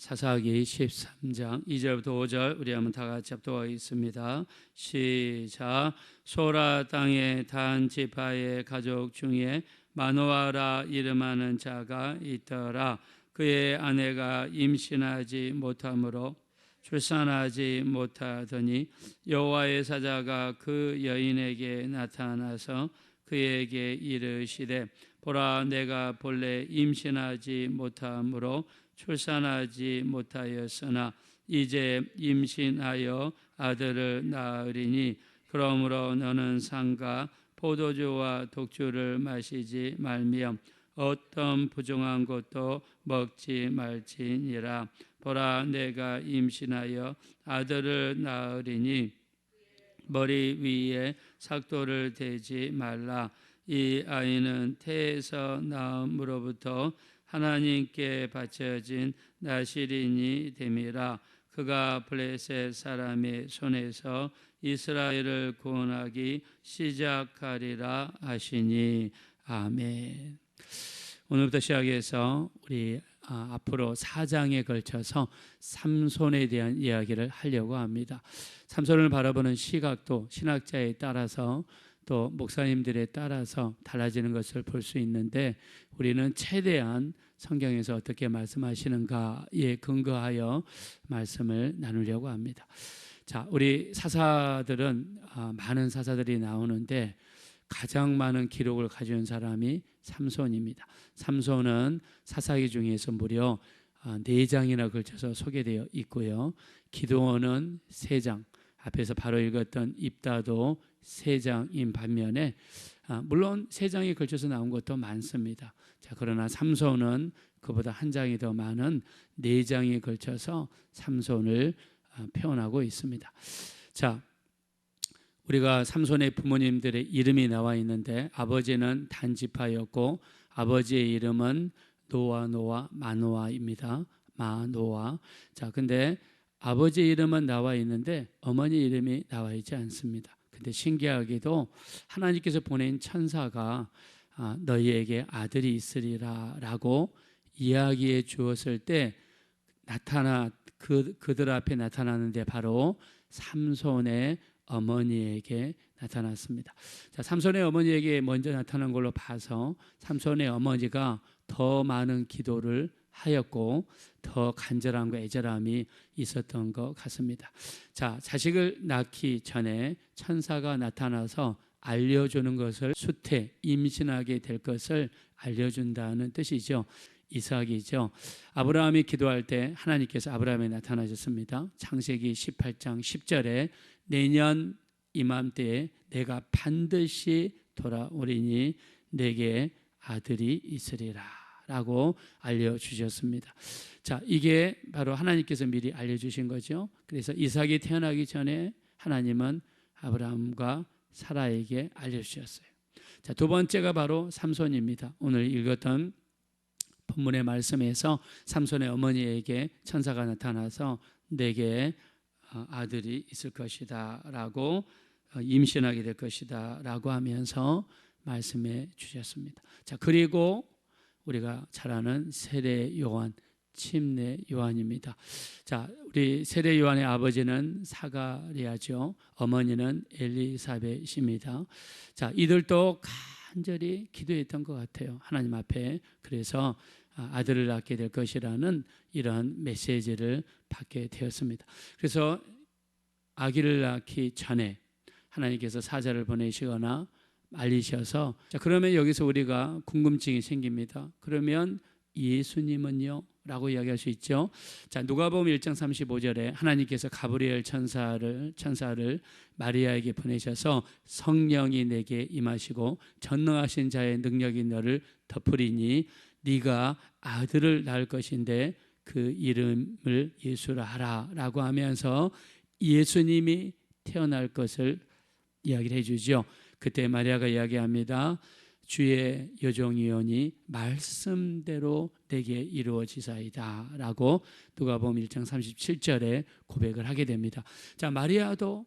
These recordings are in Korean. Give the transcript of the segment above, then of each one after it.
사사기 13장 2절부터 5절 우리 한번 다 같이 합독하겠습니다. 시작. 소라 땅의 단 지파의 가족 중에 마노아라 이름하는 자가 있더라. 그의 아내가 임신하지 못하므로 출산하지 못하더니 여호와의 사자가 그 여인에게 나타나서 그에게 이르시되 보라, 내가 본래 임신하지 못하므로 출산하지 못하였으나 이제 임신하여 아들을 낳으리니 그러므로 너는 상과 포도주와 독주를 마시지 말며 어떤 부정한 것도 먹지 말지니라. 보라, 내가 임신하여 아들을 낳으리니 머리 위에 삭도를 대지 말라. 이 아이는 태에서 나음으로부터 하나님께 바쳐진 나실인이 됨이라. 그가 블레셋 사람의 손에서 이스라엘을 구원하기 시작하리라 하시니. 아멘. 오늘부터 시작해서 우리 앞으로 4장에 걸쳐서 삼손에 대한 이야기를 하려고 합니다. 삼손을 바라보는 시각도 신학자에 따라서 또 목사님들에 따라서 달라지는 것을 볼 수 있는데, 우리는 최대한 성경에서 어떻게 말씀하시는가에 근거하여 말씀을 나누려고 합니다. 자, 우리 사사들은 많은 사사들이 나오는데 가장 많은 기록을 가진 사람이 삼손입니다. 삼손은 사사기 중에서 무려 4장이나 걸쳐서 소개되어 있고요. 기드온은 3장, 앞에서 바로 읽었던 입다도 3장인 반면에 물론 3장에 걸쳐서 나온 것도 많습니다. 자, 그러나 삼손은 그보다 한 장이 더 많은 4장에 걸쳐서 삼손을 표현하고 있습니다. 자, 우리가 삼손의 부모님들의 이름이 나와 있는데 아버지는 단지파였고 아버지의 이름은 노아 마노아입니다. 마노아. 자, 근데 아버지 이름은 나와 있는데 어머니 이름이 나와 있지 않습니다. 근데 신기하게도 하나님께서 보낸 천사가 너희에게 아들이 있으리라 라고 이야기해 주었을 때 그들 앞에 나타나는데 바로 삼손의 어머니에게 나타났습니다. 자, 삼손의 어머니에게 먼저 나타난 걸로 봐서 삼손의 어머니가 더 많은 기도를 하였고 더 간절함과 애절함이 있었던 것 같습니다. 자, 자식을 낳기 전에 천사가 나타나서 알려주는 것을 임신하게 될 것을 알려준다는 뜻이죠. 이삭이죠. 아브라함이 기도할 때 하나님께서 아브라함에 나타나셨습니다. 창세기 18장 10절에 내년 이맘때에 내가 반드시 돌아오리니 내게 아들이 있으리라 라고 알려주셨습니다. 자, 이게 바로 하나님께서 미리 알려주신 거죠. 그래서 이삭이 태어나기 전에 하나님은 아브라함과 사라에게 알려주셨어요. 자, 두 번째가 바로 삼손입니다. 오늘 읽었던 본문의 말씀에서 삼손의 어머니에게 천사가 나타나서 내게 아들이 있을 것이다 라고 임신하게 될 것이다 라고 하면서 말씀해 주셨습니다. 자, 그리고 우리가 잘 아는 세례 요한, 침례 요한입니다. 자, 우리 세례 요한의 아버지는 사가랴죠. 어머니는 엘리사벳입니다. 자, 이들도 간절히 기도했던 것 같아요. 하나님 앞에. 그래서 아들을 낳게 될 것이라는 이런 메시지를 받게 되었습니다. 그래서 아기를 낳기 전에 하나님께서 사자를 보내시거나 알리셔서, 자, 그러면 여기서 우리가 궁금증이 생깁니다. 그러면 예수님은요? 라고 이야기할 수 있죠. 자, 누가복음 1장 35절에 하나님께서 가브리엘 천사를 마리아에게 보내셔서 성령이 내게 임하시고 전능하신 자의 능력이 너를 덮으리니 네가 아들을 낳을 것인데 그 이름을 예수라 하라 라고 하면서 예수님이 태어날 것을 이야기를 해주죠. 그때 마리아가 이야기합니다. 주의 여종이오니 말씀대로 내게 이루어지사이다 라고 누가복음 1장 37절에 고백을 하게 됩니다. 자, 마리아도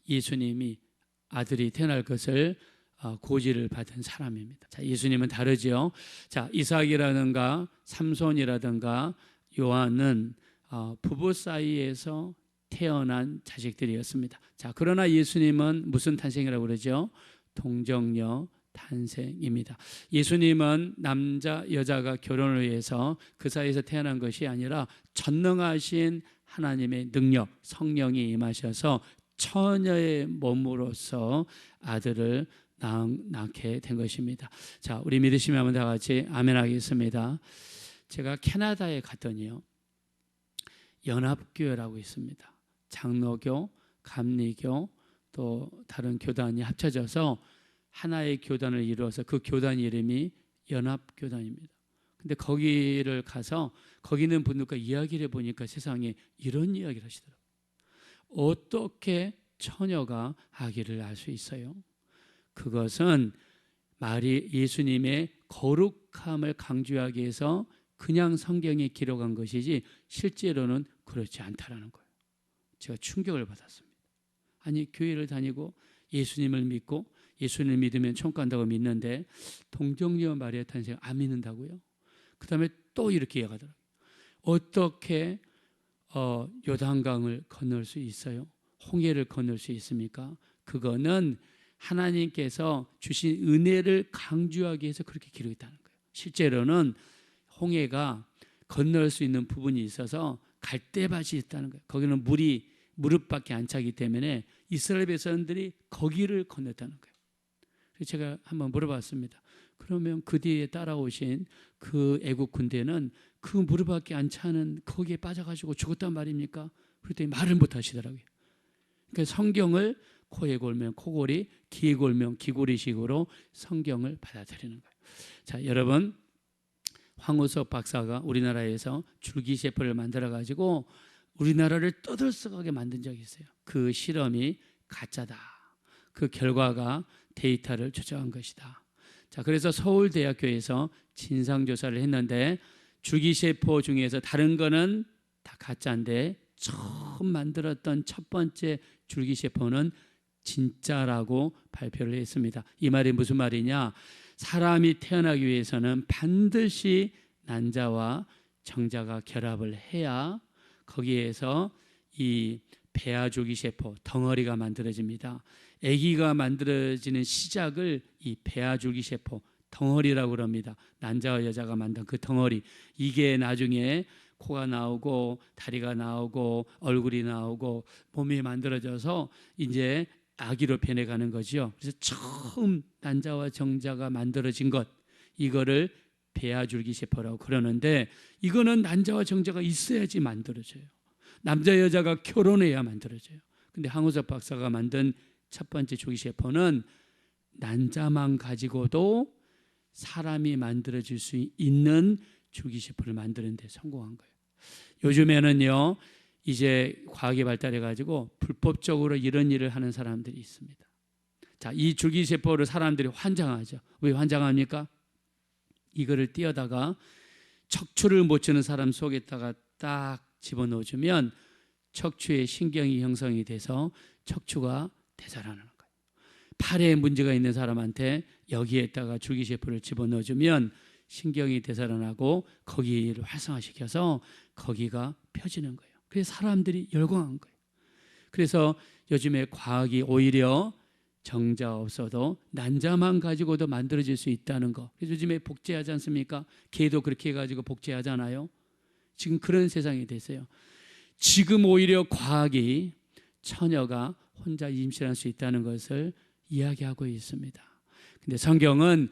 예수님이 아들이 태어날 것을 고지를 받은 사람입니다. 자, 예수님은 다르죠. 자, 이삭이라든가 삼손이라든가 요한은 부부 사이에서 태어난 자식들이었습니다. 자, 그러나 예수님은 무슨 탄생이라고 그러죠? 동정녀 탄생입니다. 예수님은 남자 여자가 결혼을 위해서 그 사이에서 태어난 것이 아니라 전능하신 하나님의 능력, 성령이 임하셔서 처녀의 몸으로서 아들을 낳게 된 것입니다. 자, 우리 믿으시면 한번 다 같이 아멘 하겠습니다. 제가 캐나다에 갔더니요, 연합교회라고 있습니다. 장로교, 감리교, 또 다른 교단이 합쳐져서 하나의 교단을 이루어서 그 교단 이름이 연합교단입니다. 근데 거기를 가서 거기 있는 분들과 이야기를 해보니까 세상에 이런 이야기를 하시더라고요. 어떻게 처녀가 아기를 낳을 수 있어요? 그것은 예수님의 거룩함을 강조하기 위해서 그냥 성경에 기록한 것이지 실제로는 그렇지 않다라는 거예요. 제가 충격을 받았습니다. 아니, 교회를 다니고 예수님을 믿고 예수님을 믿으면 천국 간다고 믿는데 동정녀 마리아 탄생 안 믿는다고요? 그 다음에 또 이렇게 얘기하더라고요. 어떻게 요단강을 건널 수 있어요? 홍해를 건널 수 있습니까? 그거는 하나님께서 주신 은혜를 강조하기 위해서 그렇게 기록했다는 거예요. 실제로는 홍해가 건널 수 있는 부분이 있어서 갈대밭이 있다는 거예요. 거기는 물이 무릎밖에 안 차기 때문에 이스라엘 백성들이 거기를 건넜다는 거예요. 그래서 제가 한번 물어봤습니다. 그러면 그 뒤에 따라오신 그 애국 군대는 그 무릎밖에 안 차는 거기에 빠져가지고 죽었단 말입니까? 그랬더니 말을 못 하시더라고요. 그러니까 성경을 코에 골면 코골이, 귀에 골면 귀골이식으로 성경을 받아들이는 거예요. 자, 여러분, 황우석 박사가 우리나라에서 줄기세포를 만들어가지고 우리나라를 떠들썩하게 만든 적이 있어요. 그 실험이 가짜다. 그 결과가 데이터를 조작한 것이다. 자, 그래서 서울대학교에서 진상조사를 했는데 줄기세포 중에서 다른 거는 다 가짜인데 처음 만들었던 첫 번째 줄기세포는 진짜라고 발표를 했습니다. 이 말이 무슨 말이냐? 사람이 태어나기 위해서는 반드시 난자와 정자가 결합을 해야 거기에서 이 배아줄기세포 덩어리가 만들어집니다. 아기가 만들어지는 시작을 이 배아줄기세포 덩어리라고 그럽니다. 난자와 여자가 만든 그 덩어리, 이게 나중에 코가 나오고 다리가 나오고 얼굴이 나오고 몸이 만들어져서 이제 아기로 변해가는 거죠. 그래서 처음 난자와 정자가 만들어진 것, 이거를 배아줄기세포라고 그러는데, 이거는 난자와 정자가 있어야지 만들어져요. 남자 여자가 결혼해야 만들어져요. 근데 황우석 박사가 만든 첫 번째 줄기세포는 난자만 가지고도 사람이 만들어질 수 있는 줄기세포를 만드는 데 성공한 거예요. 요즘에는요, 이제 과학이 발달해 가지고 불법적으로 이런 일을 하는 사람들이 있습니다. 자, 이 줄기세포를 사람들이 환장하죠. 왜 환장합니까? 이거를 띄어다가 척추를 못 치는 사람 속에다가 딱 집어넣어주면 척추에 신경이 형성이 돼서 척추가 되살아나는 거예요. 팔에 문제가 있는 사람한테 여기에다가 줄기세포를 집어넣어주면 신경이 되살아나고 거기를 활성화시켜서 거기가 펴지는 거예요. 그래서 사람들이 열광한 거예요. 그래서 요즘에 과학이 오히려 정자 없어도 난자만 가지고도 만들어질 수 있다는 거. 그래서 요즘에 복제하지 않습니까? 개도 그렇게 해가지고 복제하잖아요. 지금 그런 세상이 됐어요. 지금 오히려 과학이 처녀가 혼자 임신할 수 있다는 것을 이야기하고 있습니다. 근데 성경은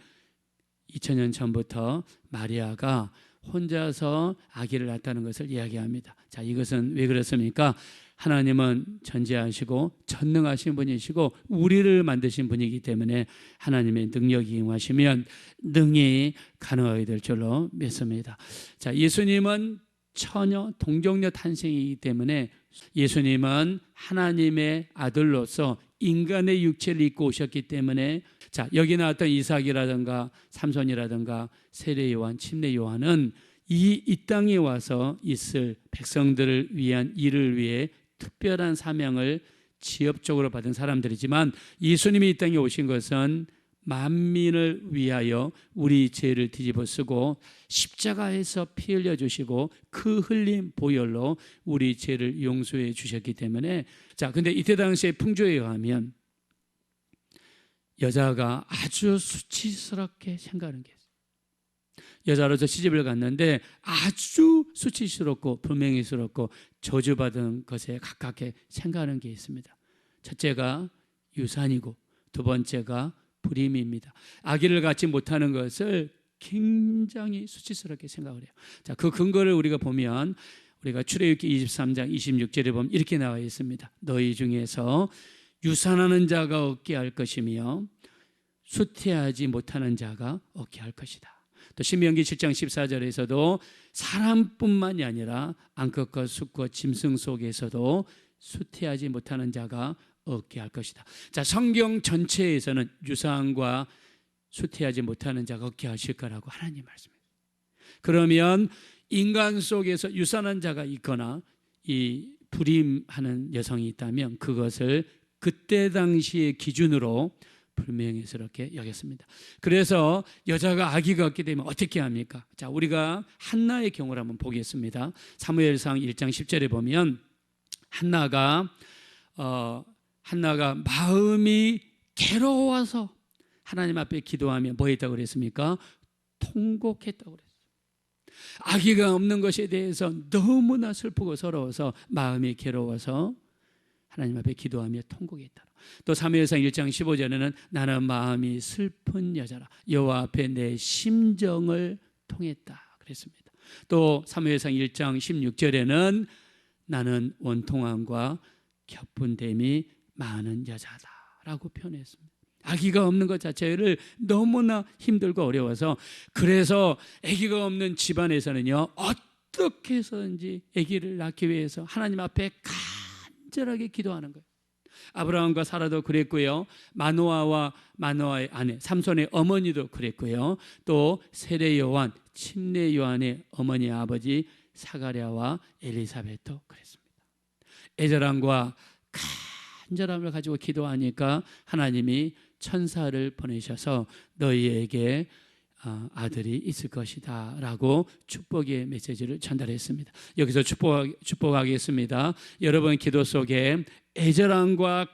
2000년 전부터 마리아가 혼자서 아기를 낳았다는 것을 이야기합니다. 자, 이것은 왜 그렇습니까? 하나님은 전지하시고 전능하신 분이시고 우리를 만드신 분이기 때문에 하나님의 능력이 임하시면 능히 가능하게 될 줄로 믿습니다. 자, 예수님은 처녀 동정녀 탄생이기 때문에 예수님은 하나님의 아들로서 인간의 육체를 입고 오셨기 때문에, 자, 여기 나왔던 이삭이라든가 삼손이라든가 세례 요한, 침례 요한은 이 땅에 와서 있을 백성들을 위한 일을 위해 특별한 사명을 지엽적으로 받은 사람들이지만 예수님이 이 땅에 오신 것은 만민을 위하여 우리 죄를 뒤집어 쓰고 십자가에서 피 흘려 주시고 그 흘린 보혈로 우리 죄를 용서해 주셨기 때문에, 자, 근데 이때 당시에 풍조에 의하면 여자가 아주 수치스럽게 생각하는 게 있어요. 여자로서 시집을 갔는데 아주 수치스럽고 불명예스럽고 저주받은 것에 가깝게 생각하는 게 있습니다. 첫째가 유산이고 두 번째가 불임입니다. 아기를 갖지 못하는 것을 굉장히 수치스럽게 생각을 해요. 자, 그 근거를 우리가 보면 우리가 출애굽기 23장 26절에 보면 이렇게 나와 있습니다. 너희 중에서 유산하는 자가 없게 할 것이며 수태하지 못하는 자가 없게 할 것이다. 또 신명기 7장 14절에서도 사람뿐만이 아니라 암컷과 숫과 짐승 속에서도 수태하지 못하는 자가 없게 할 것이다. 자, 성경 전체에서는 유산과 수태하지 못하는 자가 없게 하실 거라고 하나님 말씀해요. 그러면 인간 속에서 유산한 자가 있거나 이 불임하는 여성이 있다면 그것을 그때 당시의 기준으로 불명예스럽게 여겼습니다. 그래서 여자가 아기가 없게 되면 어떻게 합니까? 자, 우리가 한나의 경우를 한번 보겠습니다. 사무엘상 1장 10절에 보면 한나가 마음이 괴로워서 하나님 앞에 기도하며 뭐 했다고 그랬습니까? 통곡했다고 그랬어요. 아기가 없는 것에 대해서 너무나 슬프고 서러워서 마음이 괴로워서 하나님 앞에 기도하며 통곡했다. 또 사무엘상 1장 15절에는 나는 마음이 슬픈 여자라 여호와 앞에 내 심정을 통했다 그랬습니다. 또 사무엘상 1장 16절에는 나는 원통함과 격분됨이 많은 여자다라고 표현했습니다. 아기가 없는 것 자체를 너무나 힘들고 어려워서, 그래서 아기가 없는 집안에서는요 어떻게 해서든지 아기를 낳기 위해서 하나님 앞에 간절하게 기도하는 거예요. 아브라함과 사라도 그랬고요, 마노아의 아내 삼손의 어머니도 그랬고요, 또 세례 요한 침례 요한의 어머니 아버지 사가랴와 엘리사벳도 그랬습니다. 애절함과 간절함을 가지고 기도하니까 하나님이 천사를 보내셔서 너희에게 아들이 있을 것이다 라고 축복의 메시지를 전달했습니다. 여기서 축복하겠습니다. 여러분 기도 속에 애절함과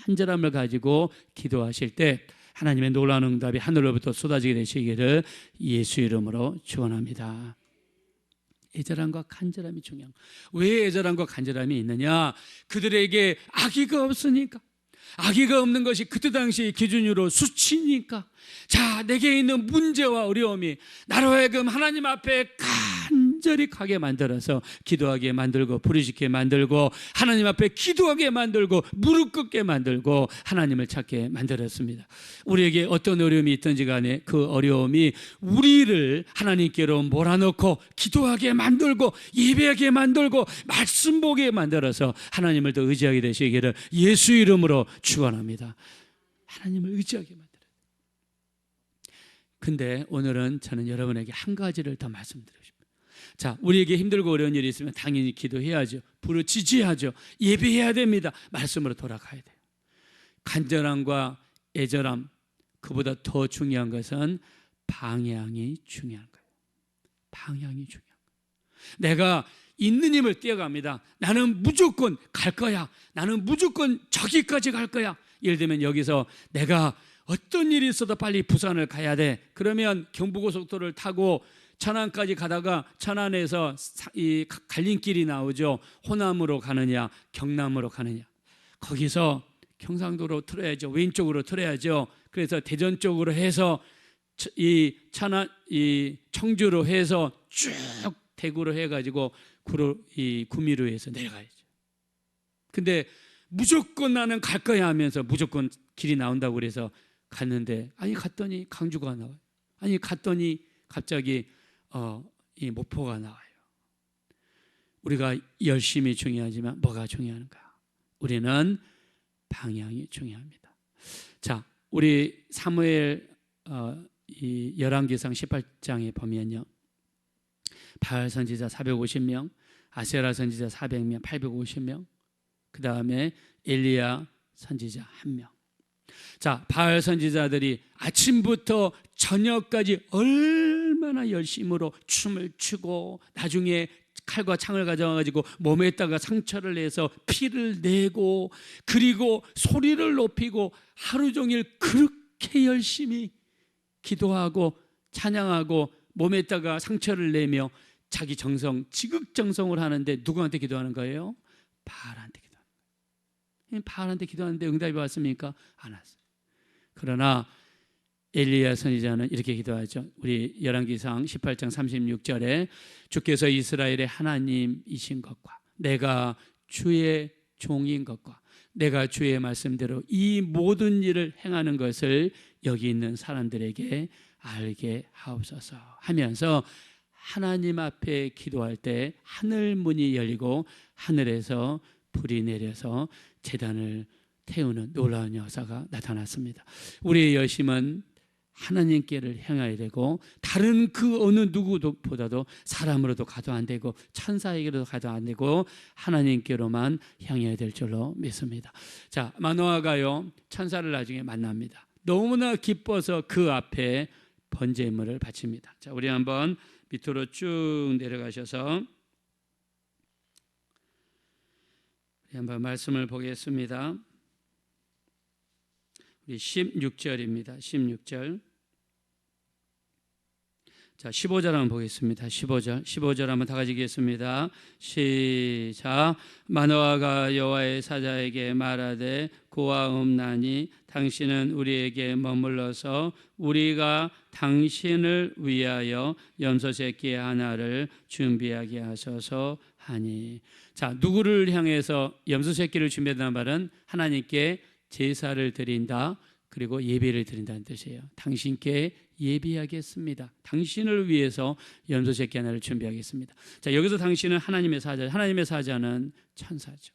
간절함을 가지고 기도하실 때 하나님의 놀라운 응답이 하늘로부터 쏟아지게 되시기를 예수 이름으로 축원합니다. 애절함과 간절함이 중요한 거예요. 왜 애절함과 간절함이 있느냐? 그들에게 아기가 없으니까. 아기가 없는 것이 그때 당시 기준으로 수치니까. 자, 내게 있는 문제와 어려움이 나로 하여금 하나님 앞에 간절히 가게 만들어서 기도하게 만들고 부르짖게 만들고 하나님 앞에 기도하게 만들고 무릎 꿇게 만들고 하나님을 찾게 만들었습니다. 우리에게 어떤 어려움이 있든지 간에 그 어려움이 우리를 하나님께로 몰아넣고 기도하게 만들고 예배하게 만들고 말씀 보게 만들어서 하나님을 더 의지하게 되시기를 예수 이름으로 축원합니다. 하나님을 의지하게 만들어요. 근데 오늘은 저는 여러분에게 한 가지를 더 말씀드리고 싶어요. 자, 우리에게 힘들고 어려운 일이 있으면 당연히 기도해야죠. 부르짖어야죠. 예배해야 됩니다. 말씀으로 돌아가야 돼요. 간절함과 애절함, 그보다 더 중요한 것은 방향이 중요한 거예요. 방향이 중요한 거예요. 내가 있는 힘을 뛰어갑니다. 나는 무조건 갈 거야. 나는 무조건 저기까지 갈 거야. 예를 들면 여기서 내가 어떤 일이 있어도 빨리 부산을 가야 돼. 그러면 경부고속도로를 타고 천안까지 가다가 천안에서 이 갈림길이 나오죠. 호남으로 가느냐 경남으로 가느냐. 거기서 경상도로 틀어야죠. 왼쪽으로 틀어야죠. 그래서 대전 쪽으로 해서 이 천안, 이 청주로 해서 쭉 대구로 해가지고 이 구미로에서 내려가야죠. 근데 무조건 나는 갈 거야 하면서 무조건 길이 나온다고 그래서 갔는데, 아니 갔더니 강주가 나와요. 아니 갔더니 갑자기 이 목포가 나와요. 우리가 열심히 중요하지만 뭐가 중요한가? 우리는 방향이 중요합니다. 자, 우리 사무엘 이 열왕기상 18장에 보면요, 바알 선지자 450명, 아세라 선지자 400명, 850명, 그 다음에 엘리야 선지자 1명. 자, 바알 선지자들이 아침부터 저녁까지 얼마나 열심으로 춤을 추고 나중에 칼과 창을 가져와가지고 몸에다가 상처를 내서 피를 내고 그리고 소리를 높이고 하루 종일 그렇게 열심히 기도하고 찬양하고 몸에다가 상처를 내며 자기 정성, 지극정성을 하는데 누구한테 기도하는 거예요? 바알한테 기도하는 거예요. 바알한테 기도하는데 응답이 왔습니까? 안 왔어요. 그러나 엘리야 선지자는 이렇게 기도하죠. 우리 열왕기상 18장 36절에 주께서 이스라엘의 하나님이신 것과 내가 주의 종인 것과 내가 주의 말씀대로 이 모든 일을 행하는 것을 여기 있는 사람들에게 알게 하옵소서 하면서 하나님 앞에 기도할 때 하늘 문이 열리고 하늘에서 불이 내려서 제단을 태우는 놀라운 역사가 나타났습니다. 우리의 열심은 하나님께를 향해야 되고 다른 그 어느 누구보다도 사람으로도 가도 안 되고 천사에게로도 가도 안 되고 하나님께로만 향해야 될 줄로 믿습니다. 자, 마노아가요 천사를 나중에 만납니다. 너무나 기뻐서 그 앞에 번제물을 바칩니다. 자, 우리 한번 밑으로 쭉 내려가셔서 우리 한번 말씀을 보겠습니다. 우리 16절입니다. 16절. 자, 15절 한번 보겠습니다. 15절 한번 다 같이 읽겠습니다. 시작. 마노아가 여호와의 사자에게 말하되 고아옵나니 당신은 우리에게 머물러서 우리가 당신을 위하여 염소 새끼 하나를 준비하게 하소서 하니. 자, 누구를 향해서 염소 새끼를 준비한다는 말은 하나님께 제사를 드린다 그리고 예배를 드린다는 뜻이에요. 당신께 예비하겠습니다. 당신을 위해서 염소 새끼 하나를 준비하겠습니다. 자, 여기서 당신은 하나님의 사자, 하나님의 사자는 천사죠.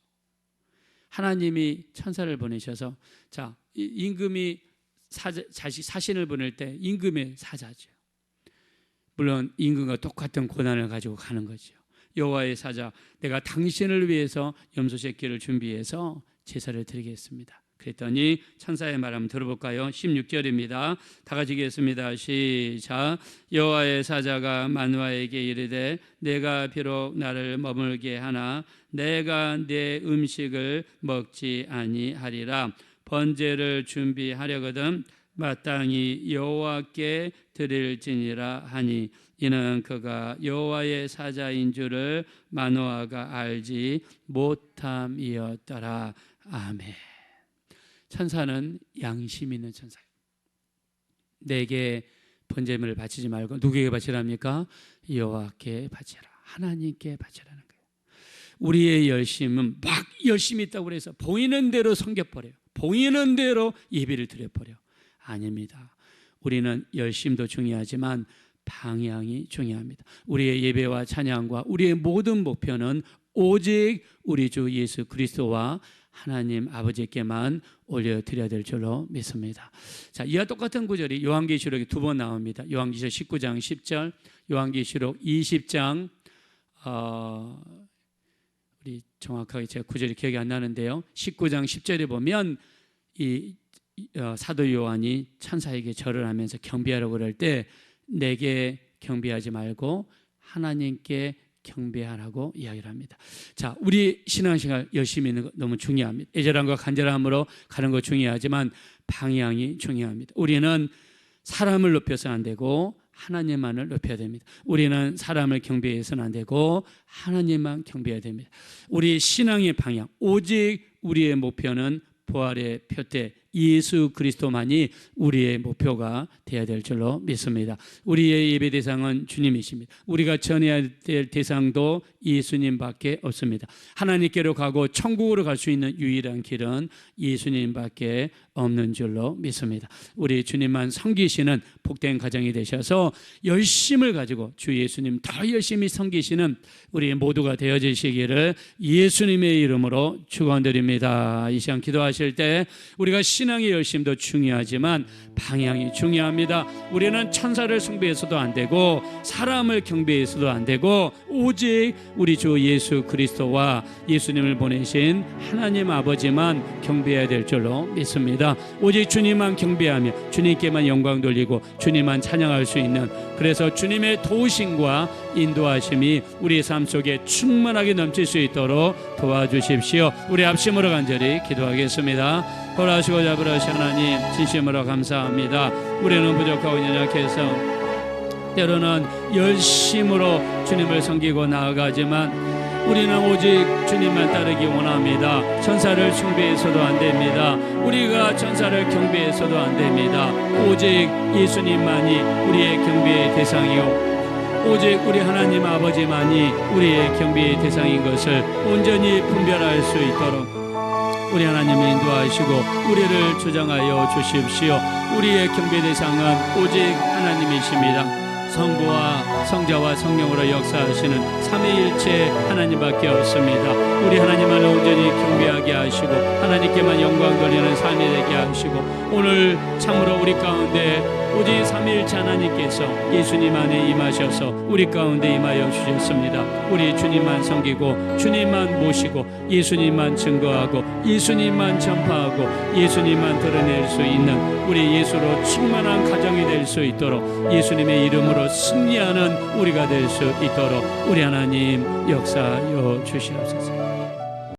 하나님이 천사를 보내셔서 자, 임금이 사신을 보낼 때 임금의 사자죠. 물론 임금과 똑같은 고난을 가지고 가는 거죠. 여호와의 사자, 내가 당신을 위해서 염소 새끼를 준비해서 제사를 드리겠습니다. 그랬더니 천사의 말 한번 들어볼까요? 16절입니다. 다 같이 읽겠습니다. 시작. 여호와의 사자가 마노아에게 이르되 내가 비록 나를 머물게 하나 내가 내 음식을 먹지 아니하리라. 번제를 준비하려거든 마땅히 여호와께 드릴지니라 하니 이는 그가 여호와의 사자인 줄을 마노아가 알지 못함이었더라. 아멘. 천사는 양심 있는 천사예요. 내게 번제물을 바치지 말고 누구에게 바치랍니까? 여호와께 바치라. 하나님께 바치라는 거예요. 우리의 열심은 막 열심히 있다고 해서 보이는 대로 섬겨버려요. 보이는 대로 예배를 드려버려. 아닙니다. 우리는 열심도 중요하지만 방향이 중요합니다. 우리의 예배와 찬양과 우리의 모든 목표는 오직 우리 주 예수 그리스도와 하나님 아버지께만 올려드려야 될 줄로 믿습니다. 자, 이와 똑같은 구절이 요한계시록에 두 번 나옵니다. 요한계시록 19장 10절, 요한계시록 20장 우리 정확하게 제가 구절이 기억이 안 나는데요. 19장 10절에 보면 이 사도 요한이 천사에게 절을 하면서 경배하라고 그럴 때 내게 경배하지 말고 하나님께 경배하라고 이야기를 합니다. 자, 우리 신앙생활 열심히 있는 거 너무 중요합니다. 애절함과 간절함으로 가는 거 중요하지만 방향이 중요합니다. 우리는 사람을 높여서는 안 되고 하나님만을 높여야 됩니다. 우리는 사람을 경배해서는 안 되고 하나님만 경배해야 됩니다. 우리 신앙의 방향, 오직 우리의 목표는 부활의 표대 예수 그리스도만이 우리의 목표가 되어야 될 줄로 믿습니다. 우리의 예배 대상은 주님이십니다. 우리가 전해야 될 대상도 예수님밖에 없습니다. 하나님께로 가고 천국으로 갈 수 있는 유일한 길은 예수님밖에 없는 줄로 믿습니다. 우리 주님만 섬기시는 복된 가정이 되셔서 열심을 가지고 주 예수님 더 열심히 섬기시는 우리 모두가 되어지시기를 예수님의 이름으로 축원드립니다. 이 시간 기도하실 때 우리가 신앙의 열심도 중요하지만 방향이 중요합니다. 우리는 천사를 숭배해서도 안 되고 사람을 경배해서도 안 되고 오직 우리 주 예수 그리스도와 예수님을 보내신 하나님 아버지만 경배해야 될 줄로 믿습니다. 오직 주님만 경배하며 주님께만 영광 돌리고 주님만 찬양할 수 있는, 그래서 주님의 도우심과 인도하심이 우리의 삶 속에 충만하게 넘칠 수 있도록 도와주십시오. 우리 합심으로 간절히 기도하겠습니다. 벌하시고 잡으라시 하나님, 진심으로 감사합니다. 우리는 부족하고 연약해서 때로는 열심으로 주님을 섬기고 나아가지만 우리는 오직 주님만 따르기 원합니다. 천사를 숭배해서도 안 됩니다. 우리가 천사를 경배해서도 안 됩니다. 오직 예수님만이 우리의 경배의 대상이요, 오직 우리 하나님 아버지만이 우리의 경배의 대상인 것을 온전히 분별할 수 있도록 우리 하나님이 인도하시고 우리를 주장하여 주십시오. 우리의 경배 대상은 오직 하나님이십니다. 성부와 성자와 성령으로 역사하시는 삼위일체 하나님밖에 없습니다. 우리 하나님을 온전히 경배하게 하시고 하나님께만 영광 돌리는 삶이 되게 하시고, 오늘 참으로 우리 가운데 오직 삼위일체 하나님께서 예수님 안에 임하셔서 우리 가운데 임하여 주셨습니다. 우리 주님만 섬기고 주님만 모시고 예수님만 증거하고 예수님만 전파하고 예수님만 드러낼 수 있는 우리 예수로 충만한 가정이 될 수 있도록, 예수님의 이름으로 승리하는 우리가 될 수 있도록 우리 하나님 역사하여 주시옵소서.